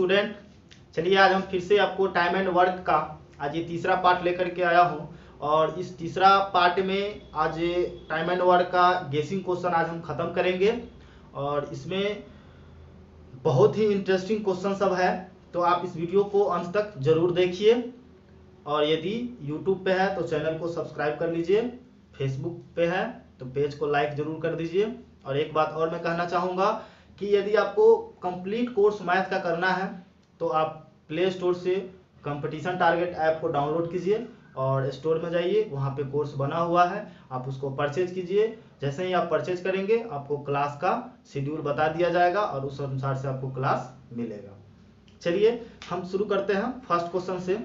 Student, चलिए आज हम फिर से आपको टाइम एंड वर्क का आज ये तीसरा पार्ट लेकर के आया हूँ। और इस तीसरा पार्ट में आज टाइम एंड वर्क का गेसिंग क्वेश्चन आज हम खत्म करेंगे। और इसमें बहुत ही इंटरेस्टिंग क्वेश्चन सब है, तो आप इस वीडियो को अंत तक जरूर देखिए। और यदि यूट्यूब पे है तो चैनल को सब्सक्राइब कर लीजिए, फेसबुक पे है तो पेज को लाइक जरूर कर दीजिए। और एक बात और मैं कहना चाहूँगा कि यदि आपको कंप्लीट कोर्स मैथ का करना है तो आप प्ले स्टोर से कंपटीशन टारगेट ऐप को डाउनलोड कीजिए और स्टोर में जाइए, वहाँ पे कोर्स बना हुआ है, आप उसको परचेज कीजिए। जैसे ही आप परचेज करेंगे आपको क्लास का शेड्यूल बता दिया जाएगा और उस अनुसार से आपको क्लास मिलेगा। चलिए हम शुरू करते हैं फर्स्ट क्वेश्चन से।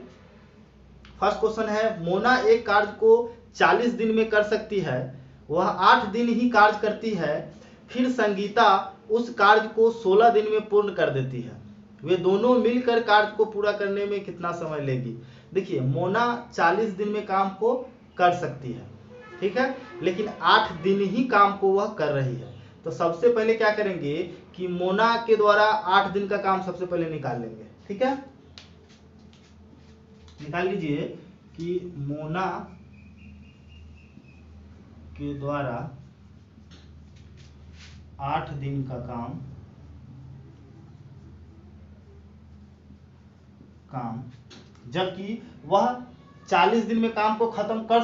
फर्स्ट क्वेश्चन है, मोना एक कार्य को 40 दिन में कर सकती है, वह 8 दिन ही कार्य करती है, फिर संगीता उस कार्य को 16 दिन में पूर्ण कर देती है, वे दोनों मिलकर कार्य को पूरा करने में कितना समय लेगी। देखिए मोना 40 दिन में काम को कर सकती है, ठीक है, लेकिन 8 दिन ही काम को वह कर रही है। तो सबसे पहले क्या करेंगे कि मोना के द्वारा 8 दिन का काम सबसे पहले निकाल लेंगे, ठीक है। निकाल लीजिए कि मोना के द्वारा 8 दिन का काम जबकि वह 40 दिन में काम को खत्म कर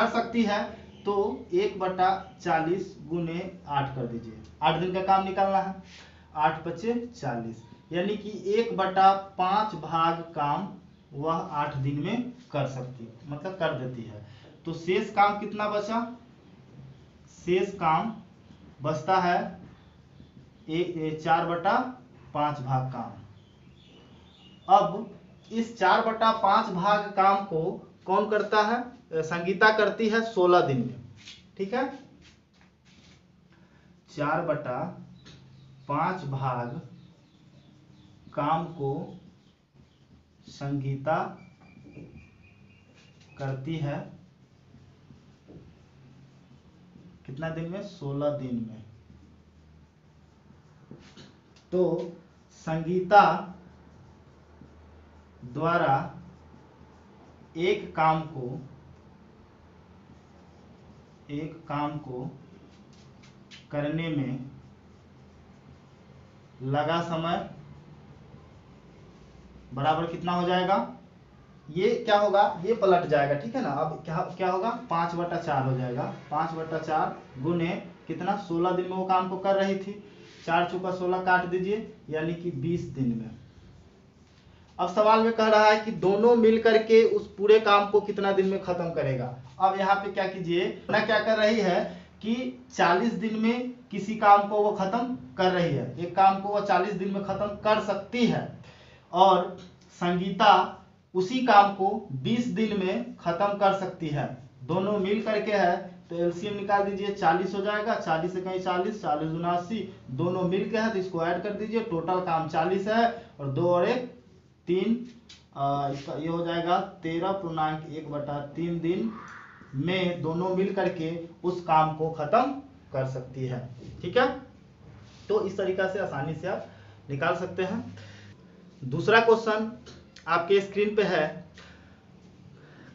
सकती है, तो 1/40 गुने 8 कर दीजिए। 8 दिन का काम निकालना है, 8 बचे 40, यानी कि 1/5 भाग काम वह 8 दिन में कर सकती, मतलब कर देती है। तो शेष काम कितना बचा? शेष काम बचता है 4/5 भाग काम। अब इस 4/5 भाग काम को कौन करता है? संगीता करती है 16 दिन में, ठीक है। 4/5 भाग काम को संगीता करती है कितना दिन में? 16 दिन में। तो संगीता द्वारा एक काम को करने में लगा समय बराबर कितना हो जाएगा? ये क्या होगा? ये पलट जाएगा, ठीक है ना। अब क्या होगा? 5/4 हो जाएगा। 5/4 गुने कितना? 16 दिन में वो काम को कर रही थी, 4 चौका 16 काट दीजिए, यानी कि 20 दिन में। अब सवाल में कह रहा है कि दोनों मिल करके उस पूरे काम को कितना दिन में खत्म करेगा। अब यहाँ पे क्या कीजिए, ना क्या कर रही है कि 40 दिन में किसी काम को वो खत्म कर रही है, एक काम को वो 40 दिन में खत्म कर सकती है, और संगीता उसी काम को 20 दिन में खत्म कर सकती है। दोनों मिल करके है तो एलसीएम निकाल दीजिए, 40 हो जाएगा। 40 से कहीं 40, 40 दूना 80, दोनों मिल के है तो इसको ऐड कर दीजिए। टोटल काम 40 है और 2 और 1 3, इसका ये हो जाएगा 13.1/3 दिन में दोनों मिल करके उस काम को खत्म कर सकती है, ठीक है। तो इस तरीका से आसानी से आप निकाल सकते हैं। दूसरा क्वेश्चन आपके स्क्रीन पे है,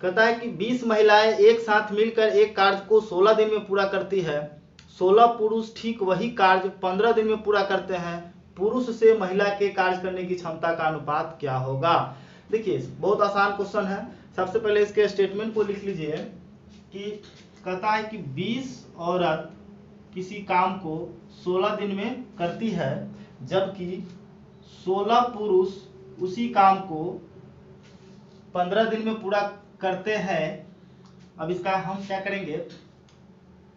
कहता है कि 20 महिलाएं एक साथ मिलकर एक कार्य को 16 दिन में पूरा करती है, 16 पुरुष ठीक वही कार्य 15 दिन में पूरा करते हैं, पुरुष से महिला के कार्य करने की क्षमता का अनुपात क्या होगा। देखिए बहुत आसान क्वेश्चन है। सबसे पहले इसके स्टेटमेंट को लिख लीजिए कि कहता है कि 20 औरत किसी काम को 16 दिन में करती है, जबकि 16 पुरुष उसी काम को 15 दिन में पूरा करते हैं। अब इसका हम क्या करेंगे,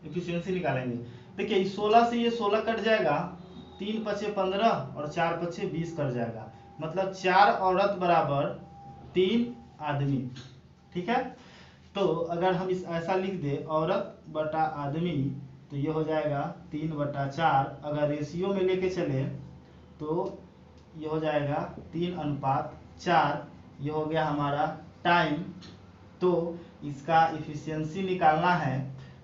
एफिशिएंसी निकालेंगे। देखिए 16 से ये 16 कट जाएगा, 3 पचे 15 और 4 पचे 20 कट जाएगा, मतलब 4 औरत बराबर 3 आदमी, ठीक है। तो अगर हम इस ऐसा लिख दे औरत बटा आदमी, तो ये हो जाएगा 3/4। अगर रेशियो में लेके चले तो ये हो जाएगा 3:4। ये हो गया हमारा टाइम। तो इसका इफिशियंसी निकालना है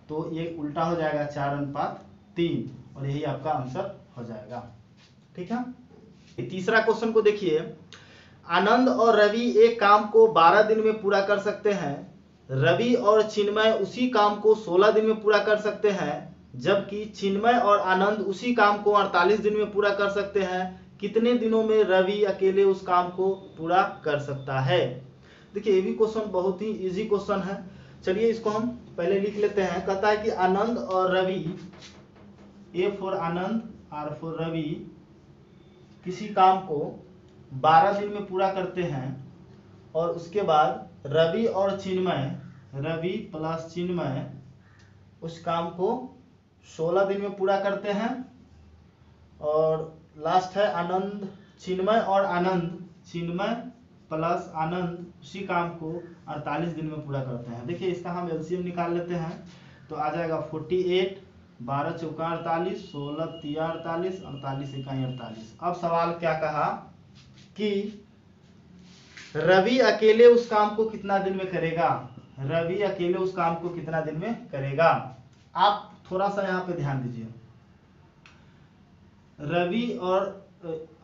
तो ये उल्टा हो जाएगा 4:3, और यही आपका आंसर हो जाएगा, ठीक है। तीसरा क्वेश्चन को देखिए, आनंद और रवि एक काम को 12 दिन में पूरा कर सकते हैं, रवि और चिन्मय उसी काम को 16 दिन में पूरा कर सकते हैं, जबकि चिन्मय और आनंद उसी काम को 48 दिन में पूरा कर सकते हैं। कितने दिनों में रवि अकेले उस काम को पूरा कर सकता है? देखिए ये भी क्वेश्चन बहुत ही इजी क्वेश्चन है। चलिए इसको हम पहले लिख लेते हैं। कहता है कि आनंद और Ravi, A for Anand R for Ravi, किसी काम को 12 दिन में पूरा करते हैं और उसके बाद रवि और चिन्मय, रवि प्लस चिन्मय उस काम को 16 दिन में पूरा करते हैं। और लास्ट है आनंद, चिन्मय और आनंद, चिन्मय प्लस आनंद उसी काम को 48 दिन में पूरा करते हैं। देखिए इसका हम एलसीएम निकाल लेते हैं तो आ जाएगा 48, 12 चौका 48, 16 तिया 48, 48 इकाई 48। अब सवाल क्या कहा कि रवि अकेले उस काम को कितना दिन में करेगा? रवि अकेले उस काम को कितना दिन में करेगा? आप थोड़ा सा यहाँ पे ध्यान दीजिए। रवि और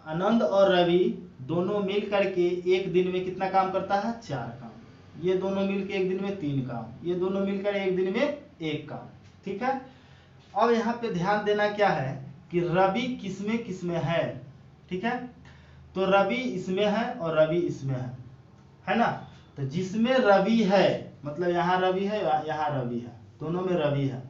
आनंद और रवि दोनों मिल करके एक दिन में कितना काम करता है? 4 काम। ये दोनों मिलकर एक दिन में 3 काम, ये दोनों मिलकर एक दिन में 1 काम। ठीक है। अब यहाँ पे ध्यान देना क्या है कि रवि किसमें किसमें है। ठीक है, तो रवि इसमें है और रवि इसमें है ना। तो जिसमें रवि है, मतलब यहाँ रवि है यहाँ रवि है, दोनों में रवि है।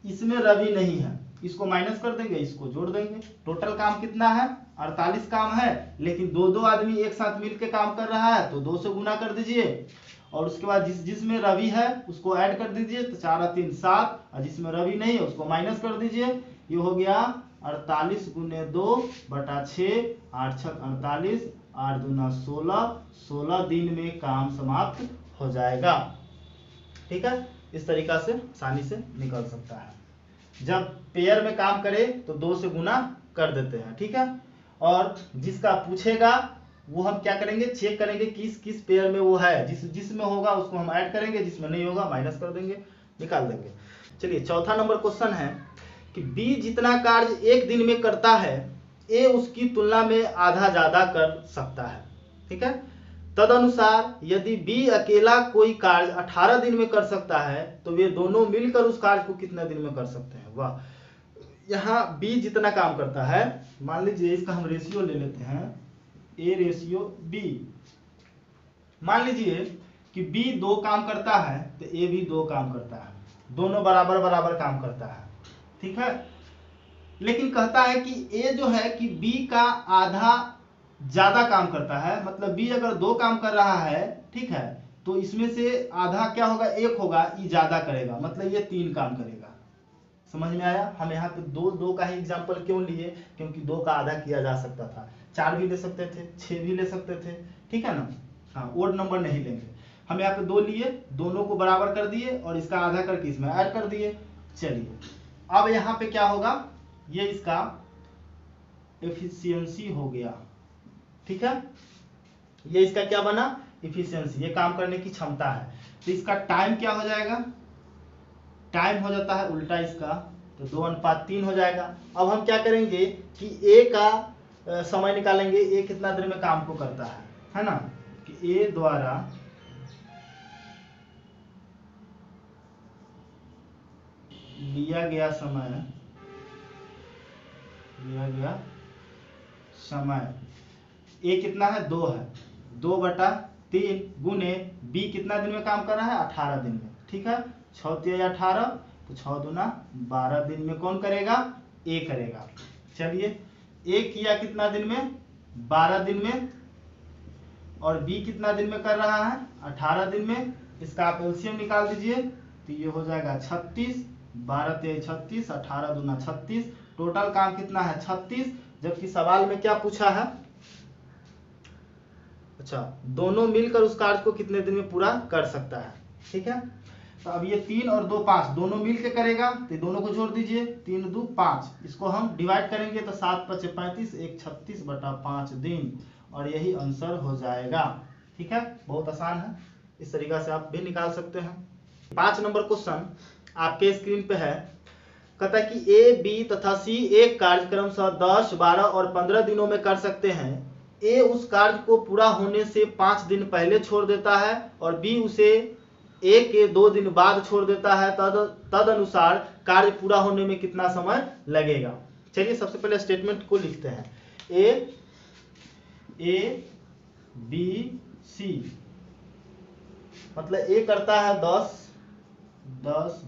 इसमें रवि नहीं है, इसको माइनस कर देंगे, इसको जोड़ देंगे। टोटल काम कितना है? 48 काम है, लेकिन दो आदमी एक साथ मिलकर काम कर रहा है तो 2 से गुना कर दीजिए। और उसके बाद जिसमें रवि है उसको ऐड कर दीजिए, तो 4 और 3 7, और जिसमें रवि नहीं है उसको माइनस कर दीजिए। ये हो गया 48 गुने 2 बटा 6, 8 छक 48, 8 दूना 16, 16 दिन में काम समाप्त हो जाएगा। ठीक है, इस तरीका से आसानी से निकल सकता है। जब पेयर में काम करे तो 2 से गुना कर देते हैं। ठीक है, और जिसका पूछेगा वो हम क्या करेंगे? चेक करेंगे किस किस पेयर में वो है। जिसमें होगा उसको हम ऐड करेंगे, जिसमें नहीं होगा माइनस कर देंगे, निकाल देंगे। चलिए चौथा नंबर क्वेश्चन है कि बी जितना कार्य एक दिन में करता है, ए उसकी तुलना में आधा ज्यादा कर सकता है। ठीक है, तदनुसार यदि बी अकेला कोई कार्य 18 दिन में कर सकता है तो वे दोनों मिलकर उस कार्य को कितने दिन में कर सकते हैं? वाह, यहाँ बी जितना काम करता है, मान लीजिए इसका हम रेशियो ले लेते हैं, ए रेशियो बी। मान लीजिए कि बी 2 काम करता है तो ए भी 2 काम करता है, दोनों बराबर बराबर काम करता है। ठीक है, लेकिन कहता है कि ए जो है कि बी का आधा ज्यादा काम करता है। मतलब बी अगर 2 काम कर रहा है, ठीक है, तो इसमें से आधा क्या होगा? 1 होगा, ई ज्यादा करेगा, मतलब ये 3 काम करेगा। समझ में आया? हम यहाँ पे 2 का ही एग्जाम्पल क्यों लिए? क्योंकि 2 का आधा किया जा सकता था, 4 भी ले सकते थे, 6 भी ले सकते थे। ठीक है ना, हाँ, ओड नंबर नहीं लेंगे हम। यहाँ पे 2 लिए, दोनों को बराबर कर दिए और इसका आधा करके इसमें ऐड कर दिए। चलिए अब यहाँ पे क्या होगा? ये इसका एफिशिएंसी हो गया। ठीक है, ये इसका क्या बना? एफिशिएंसी, ये काम करने की क्षमता है। तो इसका टाइम क्या हो जाएगा? टाइम हो जाता है उल्टा इसका, तो 2:3 हो जाएगा। अब हम क्या करेंगे कि ए का समय निकालेंगे, ए कितना देर में काम को करता है ना, कि ए द्वारा लिया गया समय, ए कितना है? 2 है, 2/3 गुने बी कितना दिन में काम कर रहा है? 18 दिन में। ठीक है, 6 तिया 18, तो 6 दूना 12 दिन में कौन करेगा? ए करेगा। चलिए ए किया कितना दिन में? 12 दिन में। और बी कितना दिन में कर रहा है? 18 दिन में। इसका आप एलसीएम निकाल दीजिए, तो ये हो जाएगा 36, 12 तिया 36, 18 दूना 36। टोटल काम कितना है? 36। जबकि सवाल में क्या पूछा है? अच्छा, दोनों मिलकर उस कार्य को कितने दिन में पूरा कर सकता है। ठीक है, तो अब ये 3 और 2 5 दोनों मिलकर करेगा, तो दोनों को जोड़ दीजिए, 3 2 5। इसको हम डिवाइड करेंगे तो 7 5 35, 1 36/5 दिन, और यही आंसर हो जाएगा। ठीक है, बहुत आसान है, इस तरीका से आप भी निकाल सकते हैं। 5 नंबर क्वेश्चन आपके स्क्रीन पे है। कहता है कि ए, बी तथा सी एक कार्यक्रम सह 10, 12 और 15 दिनों में कर सकते हैं। ए उस कार्य को पूरा होने से 5 दिन पहले छोड़ देता है और बी उसे ए के 2 दिन बाद छोड़ देता है। तद अनुसार कार्य पूरा होने में कितना समय लगेगा। चलिए सबसे पहले स्टेटमेंट को लिखते हैं। ए बी सी, मतलब ए करता है 10,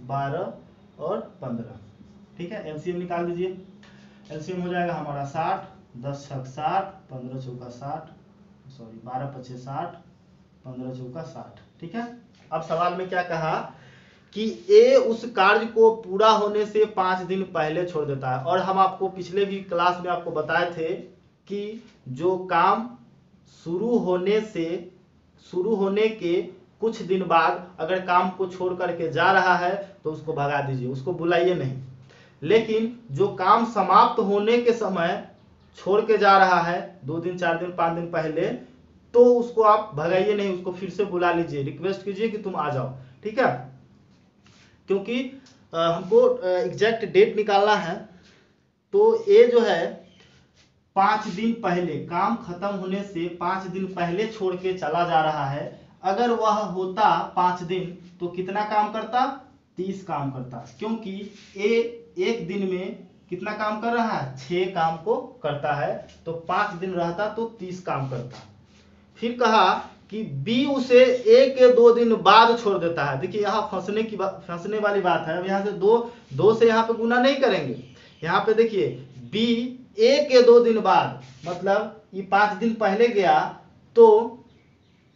12 और 15। ठीक है, एलसीएम निकाल दीजिए। एलसीएम हो जाएगा हमारा 60, 10 छक 60, 15 चौका 60, सॉरी 12 पचे 60, 15 चौका 60। ठीक है, अब सवाल में क्या कहा कि ए उस कार्य को पूरा होने से 5 दिन पहले छोड़ देता है। और हम आपको पिछले भी क्लास में आपको बताए थे कि जो काम शुरू होने के कुछ दिन बाद अगर काम को छोड़ करके जा रहा है तो उसको भगा दीजिए, उसको बुलाइए नहीं। लेकिन जो काम समाप्त होने के समय छोड़ के जा रहा है 2 दिन, 4 दिन, 5 दिन पहले, तो उसको आप भगाइए नहीं, उसको फिर से बुला लीजिए, रिक्वेस्ट कीजिए कि तुम आ जाओ। ठीक है, क्योंकि हमको एग्जैक्ट डेट निकालना है। तो ये जो है 5 दिन पहले, काम खत्म होने से 5 दिन पहले छोड़ के चला जा रहा है। अगर वह होता 5 दिन तो कितना काम करता? 30 काम करता, क्योंकि ए एक दिन में कितना काम कर रहा है? 6 काम को करता है। तो 5 दिन रहता तो 30 काम करता। फिर कहा कि बी उसे ए के 2 दिन बाद छोड़ देता है। देखिए यहाँ फंसने वाली बात है। अब यहाँ से दो से यहाँ पे गुना नहीं करेंगे। यहाँ पे देखिए बी ए के 2 दिन बाद, मतलब ये 5 दिन पहले गया तो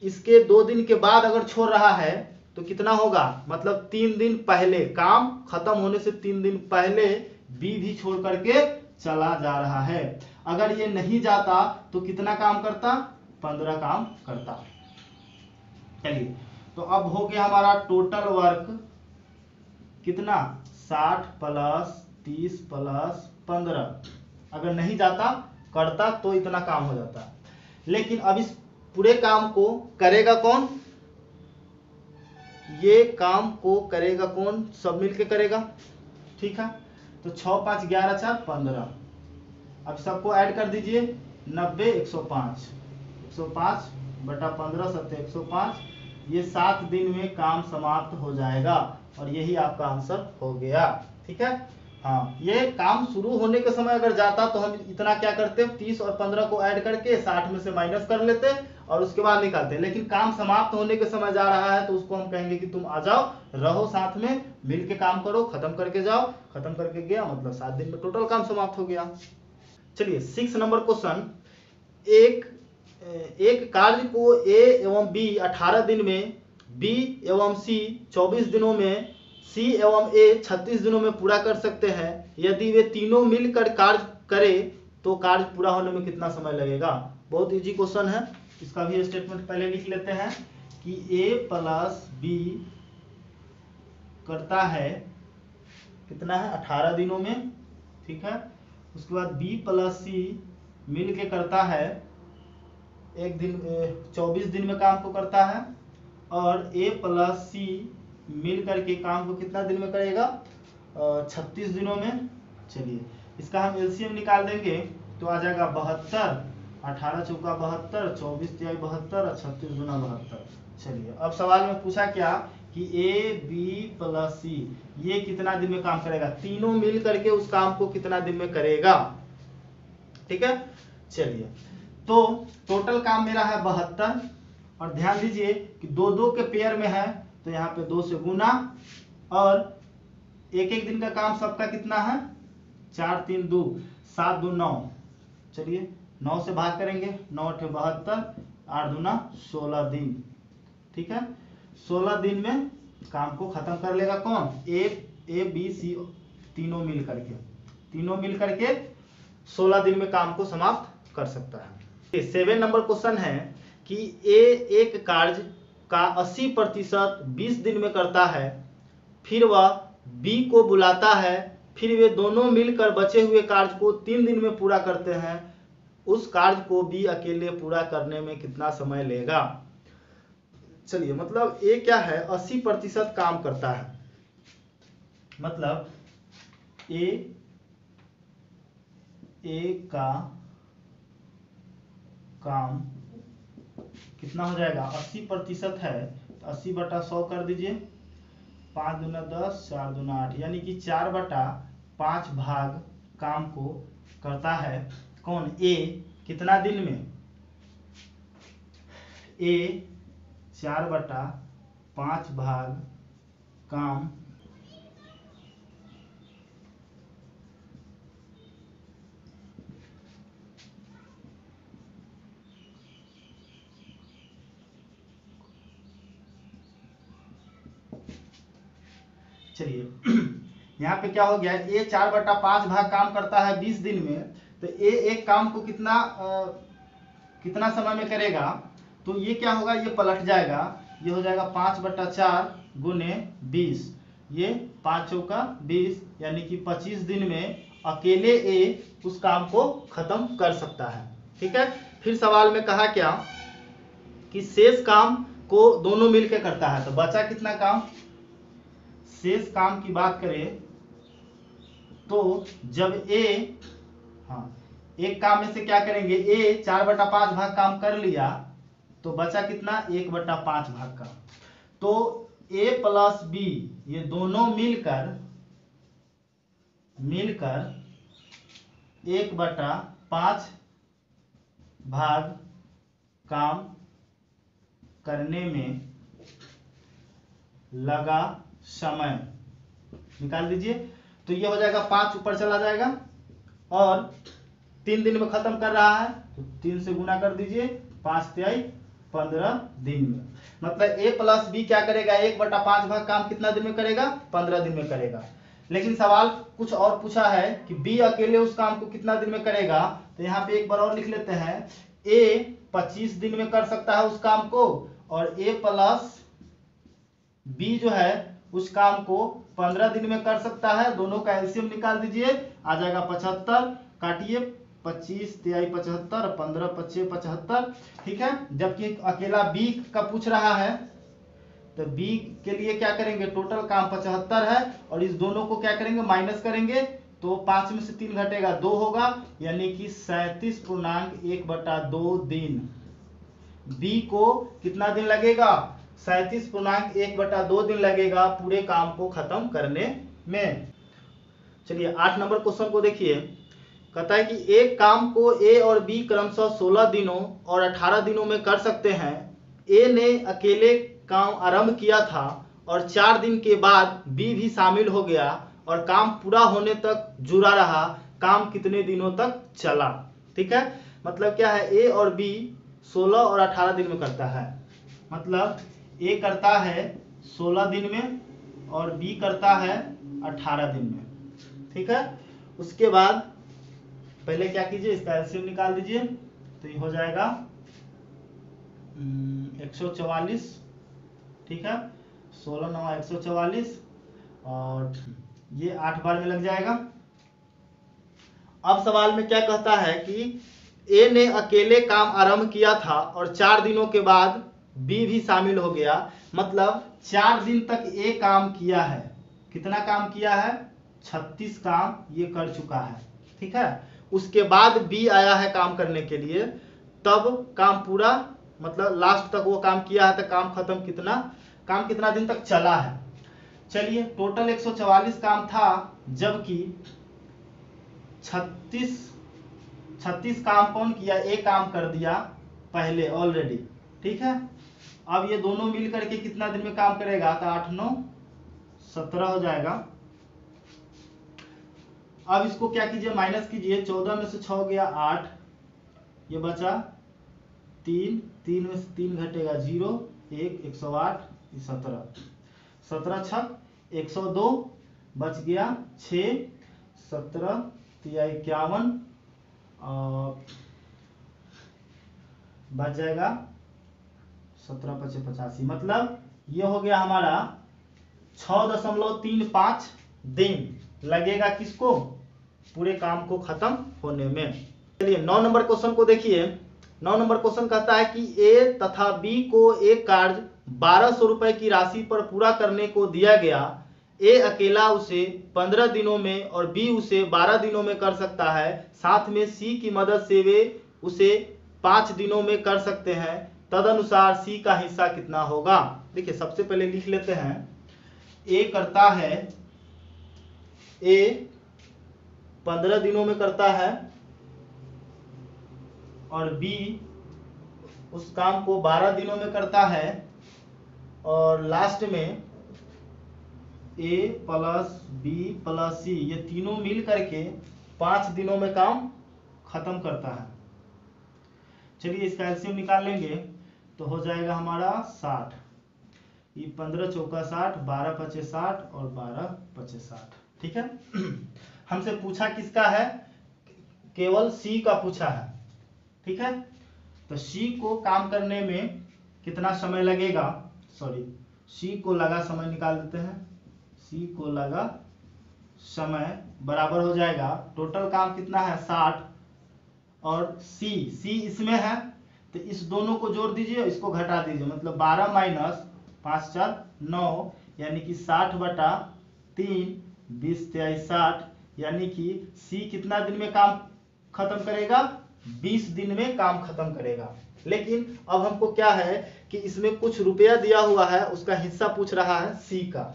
इसके 2 दिन के बाद अगर छोड़ रहा है तो कितना होगा? मतलब 3 दिन पहले, काम खत्म होने से 3 दिन पहले बी भी छोड़ करके चला जा रहा है। अगर ये नहीं जाता तो कितना काम करता? 15 काम करता। चलिए, तो अब हो गया हमारा टोटल वर्क कितना? 60 प्लस 30 प्लस 15। अगर नहीं जाता, करता तो इतना काम हो जाता। लेकिन अब इस पूरे काम को करेगा कौन? ये काम को करेगा कौन? सब मिलके करेगा। ठीक है, तो 6, 5, 11, 4, 15। अब सबको ऐड कर दीजिए। 90, 105, 105 बटा 15 सत्ते 105। ये 7 दिन में काम समाप्त हो जाएगा और यही आपका आंसर हो गया। ठीक है, हाँ, ये काम शुरू होने के समय अगर जाता तो हम इतना क्या करते? 30 और 15 को ऐड करके 60 में से माइनस कर लेते और उसके बाद निकालते। लेकिन काम समाप्त होने के समय जा रहा है तो उसको हम कहेंगे कि तुम आ जाओ, रहो साथ में, मिल के काम करो, खत्म करके जाओ। खत्म करके गया मतलब 7 दिन में टोटल काम समाप्त हो गया। चलिए 6 नंबर क्वेश्चन। एक कार्य को ए एवं बी 18 दिन में, बी एवं सी 24 दिनों में, सी एवं ए 36 दिनों में पूरा कर सकते हैं। यदि वे तीनों मिलकर कार्य करें तो कार्य पूरा होने में कितना समय लगेगा? बहुत इजी क्वेश्चन है। इसका भी स्टेटमेंट पहले लिख लेते हैं कि ए प्लस बी करता है कितना है? 18 दिनों में। ठीक है, उसके बाद बी प्लस सी मिल के करता है 24 दिन में काम को करता है। और ए प्लस सी मिल करके काम को कितना दिन में करेगा? 36 दिनों में। चलिए इसका हम एलसीएम निकाल देंगे तो आ जाएगा 72, 18 चौका 72, 24 तिहाई 72 और 36 गुना 72। चलिए अब सवाल में पूछा क्या कि ए बी प्लस सी ये कितना दिन में काम करेगा? तीनों मिल करके उस काम को कितना दिन में करेगा? ठीक है, चलिए तो टोटल काम मेरा है 72। और ध्यान दीजिए कि 2-2 के पेयर में है तो यहाँ पे 2 से गुना, और एक दिन का काम सबका कितना है? 4, 3, 2, 7, 2, 9। चलिए 9 से भाग करेंगे, 9 8 72, 8 दूना 16 दिन। ठीक है, 16 दिन में काम को खत्म कर लेगा कौन? ए बी सी तीनों मिल करके 16 दिन में काम को समाप्त कर सकता है। 7 नंबर क्वेश्चन है कि ए एक कार्य का 80% 20 दिन में करता है, फिर वह बी को बुलाता है, फिर वे दोनों मिलकर बचे हुए कार्य को 3 दिन में पूरा करते हैं। उस कार्य को बी अकेले पूरा करने में कितना समय लेगा? चलिए मतलब ए क्या है? 80% काम करता है, मतलब ए का काम कितना हो जाएगा, 80% है तो 80/100 कर दीजिए। 5 दूना 10, 4 दूना 8, यानी कि 4/5 भाग काम को करता है कौन, ए। कितना दिन में, ए 4/5 भाग काम चलिए यहाँ पे क्या हो गया, ए 4/5 भाग काम करता है 20 दिन में, तो ए एक काम को कितना समय में करेगा, तो ये क्या होगा, ये पलट जाएगा, ये हो जाएगा 5/4 गुने 20, ये 5 चौका 20, यानी कि 25 दिन में अकेले ए उस काम को खत्म कर सकता है। ठीक है, फिर सवाल में कहा क्या कि शेष काम को दोनों मिलकर करता है, तो बचा कितना काम, शेष काम की बात करें तो जब एक काम में से क्या करेंगे, ए 4/5 भाग काम कर लिया तो बचा कितना, 1/5 भाग का, तो ए प्लस बी ये दोनों मिलकर 1/5 भाग काम करने में लगा समय निकाल दीजिए। तो ये हो जाएगा 5 ऊपर चला जाएगा और 3 दिन में खत्म कर रहा है तो 3 से गुना कर दीजिए, 5 तिहाई 15 दिन में। मतलब ए प्लस बी क्या करेगा, 1/5 भाग काम कितना दिन में करेगा, 15 दिन में करेगा। लेकिन सवाल कुछ और पूछा है कि बी अकेले उस काम को कितना दिन में करेगा, तो यहाँ पे एक बार और लिख लेते हैं, ए 25 दिन में कर सकता है उस काम को और ए प्लस बी जो है उस काम को 15 दिन में कर सकता है। दोनों का एलसीएम निकाल दीजिए, आ जाएगा 75, काटिए 25 तिहाई 75, 15 25 75। ठीक है, जबकि अकेला बी का पूछ रहा है तो बी के लिए क्या करेंगे, टोटल काम 75 है और इस दोनों को क्या करेंगे, माइनस करेंगे तो 5 में से 3 घटेगा 2 होगा, यानी कि 37.1/2 दिन। बी को कितना दिन लगेगा, 37.1/2 दिन लगेगा पूरे काम को खत्म करने में। चलिए 8 नंबर क्वेश्चन को देखिए, कहता है कि एक काम को ए और बी क्रमशः 16 दिनों और 18 दिनों में कर सकते हैं। ए ने अकेले काम आरंभ किया था और 4 दिन के बाद बी भी शामिल हो गया और काम पूरा होने तक जुड़ा रहा, काम कितने दिनों तक चला। ठीक है, मतलब क्या है, ए और बी 16 और 18 दिन में करता है, मतलब ए करता है 16 दिन में और बी करता है 18 दिन में। ठीक है, उसके बाद पहले क्या कीजिए, इसका एलसीएम निकाल दीजिए, तो ये हो जाएगा 144। ठीक है, 16 9 144 और ये 8 बार में लग जाएगा। अब सवाल में क्या कहता है कि ए ने अकेले काम आरंभ किया था और 4 दिनों के बाद बी भी शामिल हो गया, मतलब 4 दिन तक ए काम किया है। कितना काम किया है, 36 काम ये कर चुका है। ठीक है, उसके बाद बी आया है काम करने के लिए, तब काम पूरा मतलब लास्ट तक वो काम किया है, तो काम खत्म काम कितना दिन तक चला है। चलिए टोटल 144 काम था, जबकि 36 काम कौन किया, एक काम कर दिया पहले ऑलरेडी। ठीक है, अब ये दोनों मिल करके कितना दिन में काम करेगा, तो 8 9 17 हो जाएगा। अब इसको क्या कीजिए, माइनस कीजिए, 14 में से 6 गया 8, ये बचा 3 3 में से 3 घटेगा 0 1 108 17 17 छक 102 बच गया 6 17 तिहाई 51 और बच जाएगा 17 5 85, मतलब ये हो गया हमारा 6.35 दिन लगेगा किसको, पूरे काम को खत्म होने में। चलिए 9 नंबर क्वेश्चन को देखिए। 9 नंबर क्वेश्चन कहता है कि ए तथा बी को एक कार्य 1200 रुपए की राशि पर पूरा करने को दिया गया। ए अकेला उसे 15 दिनों में और बी उसे 12 दिनों में कर सकता है, साथ में सी की मदद से वे उसे 5 दिनों में कर सकते हैं, तदनुसार सी का हिस्सा कितना होगा। देखिए सबसे पहले लिख लेते हैं, ए करता है, ए 15 दिनों में करता है और बी उस काम को 12 दिनों में करता है, और लास्ट में ए प्लस बी प्लस सी ये तीनों मिल करके 5 दिनों में काम खत्म करता है। चलिए इसका एलसीएम निकाल लेंगे तो हो जाएगा हमारा 60। ये 15 चौका 60, 12 पचे 60 और 12 पचे 60। ठीक है। हमसे पूछा किसका है, केवल सी का पूछा है। ठीक है, तो सी को काम करने में कितना समय लगेगा, सॉरी सी को लगा समय निकाल देते हैं। सी को लगा समय बराबर हो जाएगा, टोटल काम कितना है 60 और सी इसमें है तो इस दोनों को जोड़ दीजिए, इसको घटा दीजिए, मतलब 12 माइनस 5 4 9 यानी कि 60/3 20 23 60, यानी कि सी कितना दिन में काम खत्म करेगा, 20 दिन में काम खत्म करेगा। लेकिन अब हमको क्या है कि इसमें कुछ रुपया दिया हुआ है, उसका हिस्सा पूछ रहा है सी का।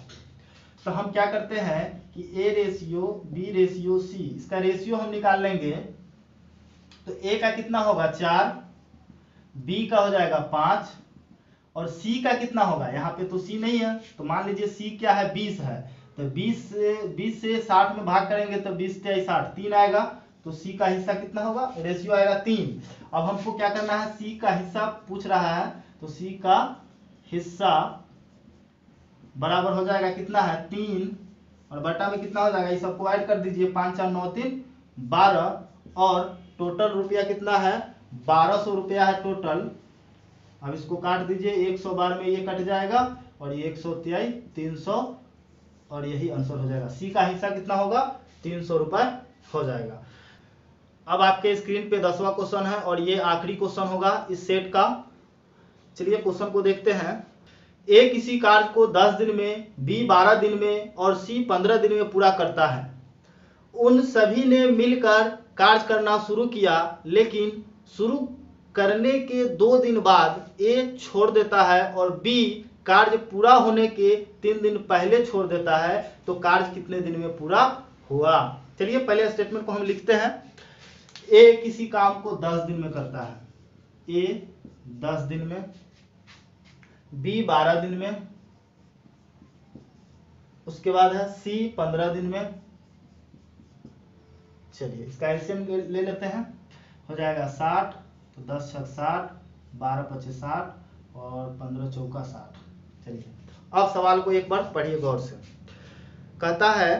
तो हम क्या करते हैं कि A ratio B ratio C, इसका रेशियो हम निकाल लेंगे। तो ए का कितना होगा 4, बी का हो जाएगा 5 और सी का कितना होगा, यहाँ पे तो सी नहीं है तो मान लीजिए सी क्या है 20 है, तो 20 से 60 में भाग करेंगे तो 20 23 60 3 आएगा, तो सी का हिस्सा कितना होगा, रेशियो आएगा 3। अब हमको क्या करना है, सी का हिस्सा पूछ रहा है, तो सी का हिस्सा बराबर हो जाएगा कितना है 3 और बटा में कितना हो जाएगा, ये सबको ऐड कर दीजिए, 5 4 9 3 12 और टोटल रुपया कितना है 1200 रुपया है टोटल। अब इसको काट दीजिए, 100 बार में ये कट जाएगा और ये 123 300 और यही आंसर हो जाएगा। सी का हिस्सा कितना होगा 300 रुपए हो जाएगा। अब आपके स्क्रीन पे 10वां क्वेश्चन है और ये आखिरी क्वेश्चन होगा इस सेट का। चलिए क्वेश्चन को देखते हैं। ए किसी कार्य को 10 दिन में, बी 12 दिन में और सी 15 दिन में पूरा करता है। उन सभी ने मिलकर कार्य करना शुरू किया, लेकिन शुरू करने के 2 दिन बाद ए छोड़ देता है और बी कार्य पूरा होने के 3 दिन पहले छोड़ देता है, तो कार्य कितने दिन में पूरा हुआ। चलिए पहले स्टेटमेंट को हम लिखते हैं। ए किसी काम को 10 दिन में करता है, ए 10 दिन में, बी 12 दिन में, उसके बाद है सी 15 दिन में। चलिए इसका एलसीएम ले लेते हैं, हो जाएगा 60, तो 10 छक 60, 12 पचे 60 और 15 चौका 60। चलिए अब सवाल को एक बार पढ़िए गौर से। कहता है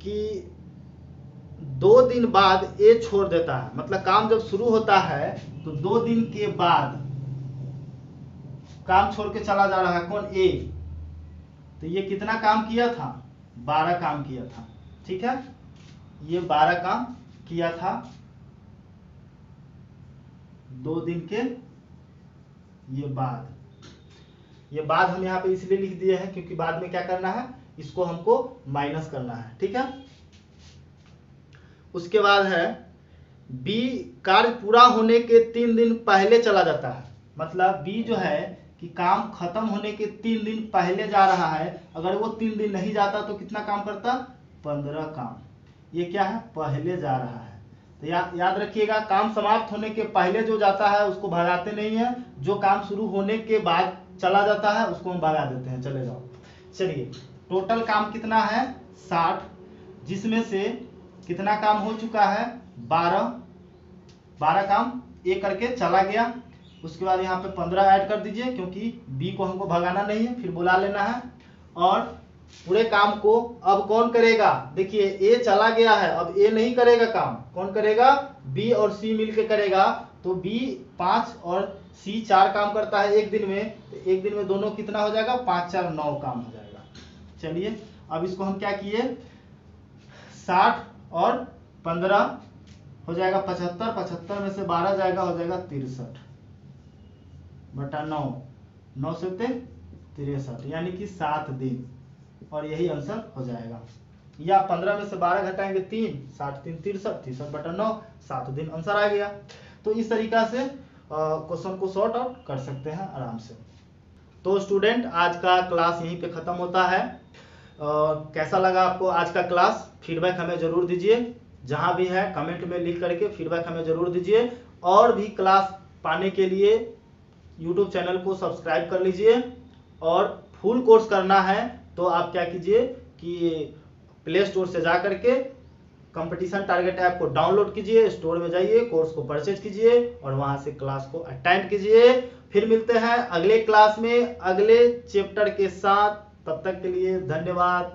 कि 2 दिन बाद ए छोड़ देता है, मतलब काम जब शुरू होता है तो 2 दिन के बाद काम छोड़ के चला जा रहा है, कौन ए। तो ये कितना काम किया था 12 काम किया था। ठीक है, ये 12 काम किया था 2 दिन के ये बाद हम यहाँ पे इसलिए लिख दिए हैं क्योंकि बाद में क्या करना है, इसको हमको माइनस करना है। ठीक है, उसके बाद है बी कार्य पूरा होने के 3 दिन पहले चला जाता है, मतलब बी जो है कि काम खत्म होने के 3 दिन पहले जा रहा है। अगर वो 3 दिन नहीं जाता तो कितना काम करता, 15 काम। ये क्या है, पहले जा रहा है। तो याद रखिएगा, काम समाप्त होने के पहले जो जाता है उसको भगाते नहीं है, जो काम शुरू होने के बाद चला जाता है उसको हम भगा देते हैं, चले जाओ। चलिए टोटल काम कितना है 60, जिसमें से कितना काम हो चुका है 12 काम एक करके चला गया। उसके बाद यहाँ पे 15 ऐड कर दीजिए क्योंकि बी को हमको भगाना नहीं है, फिर बुला लेना है। और पूरे काम को अब कौन करेगा, देखिए ए चला गया है, अब ए नहीं करेगा काम, कौन करेगा, बी और सी मिलके करेगा। तो बी 5 और सी 4 काम करता है एक दिन में, तो एक दिन में दोनों कितना हो जाएगा 5 4 9 काम हो जाएगा। चलिए अब इसको हम क्या किए, 60 और 15 हो जाएगा 75, 75 में से 12 जाएगा, हो जाएगा 63 बटा 9, 9 से 63 यानी कि 7 दिन। और यही आंसर हो जाएगा। या 15 में से 12 घटाएंगे 3, 60 3 63, 63/9, 7 दिन आंसर आ गया। तो इस तरीका से क्वेश्चन को सॉर्ट आउट कर सकते हैं आराम से। तो स्टूडेंट, आज का क्लास यहीं पे खत्म होता है। कैसा लगा आपको आज का क्लास? फीडबैक हमें जरूर दीजिए, जहां भी है कमेंट में लिख करके फीडबैक हमें जरूर दीजिए। और भी क्लास पाने के लिए यूट्यूब चैनल को सब्सक्राइब कर लीजिए। और फुल कोर्स करना है तो आप क्या कीजिए कि प्ले स्टोर से जा करके कंपटीशन टारगेट ऐप को डाउनलोड कीजिए, स्टोर में जाइए, कोर्स को परचेज कीजिए और वहां से क्लास को अटेंड कीजिए। फिर मिलते हैं अगले क्लास में अगले चैप्टर के साथ। तब तक के लिए धन्यवाद।